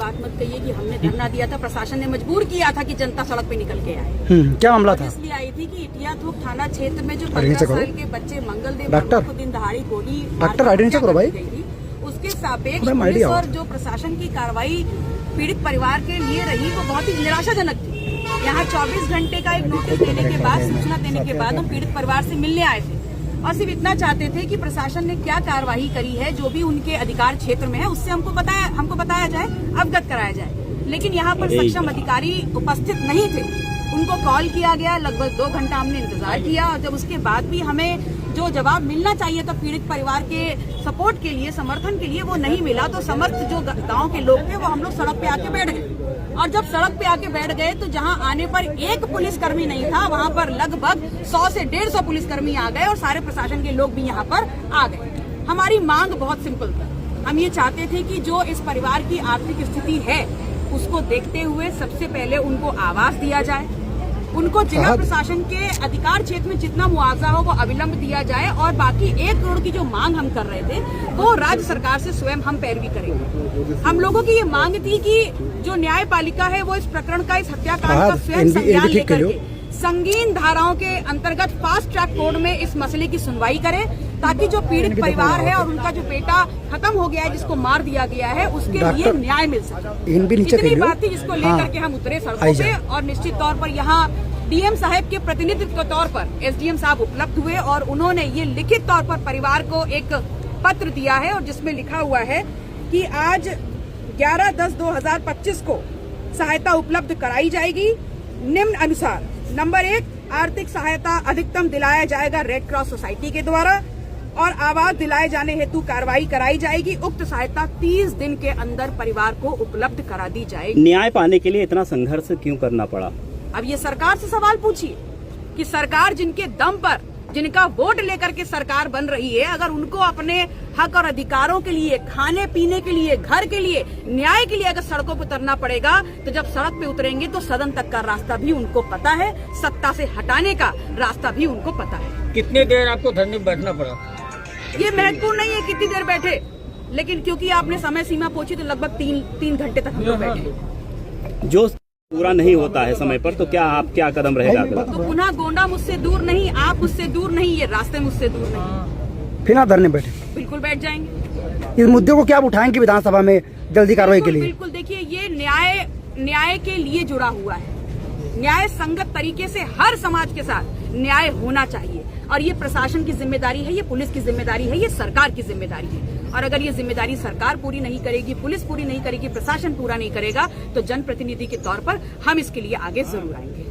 बात मत कहिए कि हमने धरना दिया था। प्रशासन ने मजबूर किया था कि जनता सड़क पे निकल के आए। क्या मामला था? इसलिए आई थी कि इटिया थोक थाना क्षेत्र में जो 15 साल के बच्चे मंगलदेव को दिन दहाड़ी गोली गई थी, उसके सापेक्ष पुलिस और जो प्रशासन की कार्रवाई पीड़ित परिवार के लिए रही वो बहुत ही निराशाजनक थी। यहाँ 24 घंटे का एक नोटिस देने के बाद, सूचना देने के बाद हम पीड़ित परिवार से मिलने आए थे और सिर्फ इतना चाहते थे कि प्रशासन ने क्या कार्रवाई करी है, जो भी उनके अधिकार क्षेत्र में है उससे हमको बताया जाए, अवगत कराया जाए। लेकिन यहाँ पर सक्षम अधिकारी उपस्थित नहीं थे। उनको कॉल किया गया, लगभग 2 घंटा हमने इंतजार किया और जब उसके बाद भी हमें जो जवाब मिलना चाहिए था पीड़ित परिवार के सपोर्ट के लिए, समर्थन के लिए, वो नहीं मिला। तो समस्त जो गांव के लोग थे वो हम लोग सड़क पे आके बैठ गए और जब सड़क पे आके बैठ गए तो जहां आने पर एक पुलिसकर्मी नहीं था, वहां पर लगभग 100 से 150 पुलिसकर्मी आ गए और सारे प्रशासन के लोग भी यहां पर आ गए। हमारी मांग बहुत सिंपल था। हम ये चाहते थे कि जो इस परिवार की आर्थिक स्थिति है उसको देखते हुए सबसे पहले उनको आवास दिया जाए, उनको जिला प्रशासन के अधिकार क्षेत्र में जितना मुआवजा हो वो अविलंब दिया जाए और बाकी 1 करोड़ की जो मांग हम कर रहे थे वो राज्य सरकार से स्वयं हम पैरवी करेंगे। हम लोगों की ये मांग थी कि जो न्यायपालिका है वो इस प्रकरण का, इस हत्याकांड का स्वयं संज्ञान लेकर के संगीन धाराओं के अंतर्गत फास्ट ट्रैक कोर्ट में इस मसले की सुनवाई करे, ताकि जो पीड़ित परिवार है और उनका जो बेटा खत्म हो गया है, जिसको मार दिया गया है, उसके लिए न्याय मिल सके। इतनी बात थी जिसको लेकर के हम उतरे सड़कों पे और निश्चित तौर पर यहाँ डीएम साहब के प्रतिनिधित्व के तौर पर एसडीएम साहब उपलब्ध हुए और उन्होंने ये लिखित तौर पर परिवार को एक पत्र दिया है और जिसमें लिखा हुआ है कि आज 11/10/2025 को सहायता उपलब्ध कराई जाएगी। निम्न अनुसार: नंबर 1, आर्थिक सहायता अधिकतम दिलाया जाएगा रेड क्रॉस सोसाइटी के द्वारा और आवास दिलाए जाने हेतु कार्रवाई कराई जाएगी। उक्त सहायता 30 दिन के अंदर परिवार को उपलब्ध करा दी जाएगी। न्याय पाने के लिए इतना संघर्ष क्यों करना पड़ा? अब ये सरकार से सवाल पूछिए कि सरकार जिनके दम पर, जिनका वोट लेकर के सरकार बन रही है, अगर उनको अपने हक और अधिकारों के लिए, खाने पीने के लिए, घर के लिए, न्याय के लिए अगर सड़कों पर उतरना पड़ेगा तो जब सड़क पे उतरेंगे तो सदन तक का रास्ता भी उनको पता है, सत्ता से हटाने का रास्ता भी उनको पता है। कितनी देर आपको धरने में बैठना पड़ा? ये महत्वपूर्ण नहीं है कितनी देर बैठे, लेकिन क्योंकि आपने समय सीमा पूछी तो लगभग 3 घंटे तक हम लोग बैठे। जो पूरा नहीं होता है समय पर तो क्या कदम रहेगा? तो पुनः गोंडा मुझसे दूर नहीं, आप मुझसे दूर नहीं, ये रास्ते मुझसे दूर नहीं। फिर आप धरने बैठे? बिल्कुल बैठ जाएंगे। इस मुद्दे को क्या आप उठाएंगे विधानसभा में जल्दी कार्रवाई के लिए? बिल्कुल, देखिए ये न्याय के लिए जुड़ा हुआ है। न्याय संगत तरीके से हर समाज के साथ न्याय होना चाहिए और ये प्रशासन की जिम्मेदारी है, ये पुलिस की जिम्मेदारी है, ये सरकार की जिम्मेदारी है। और अगर ये जिम्मेदारी सरकार पूरी नहीं करेगी, पुलिस पूरी नहीं करेगी, प्रशासन पूरा नहीं करेगा तो जनप्रतिनिधि के तौर पर हम इसके लिए आगे जरूर आएंगे।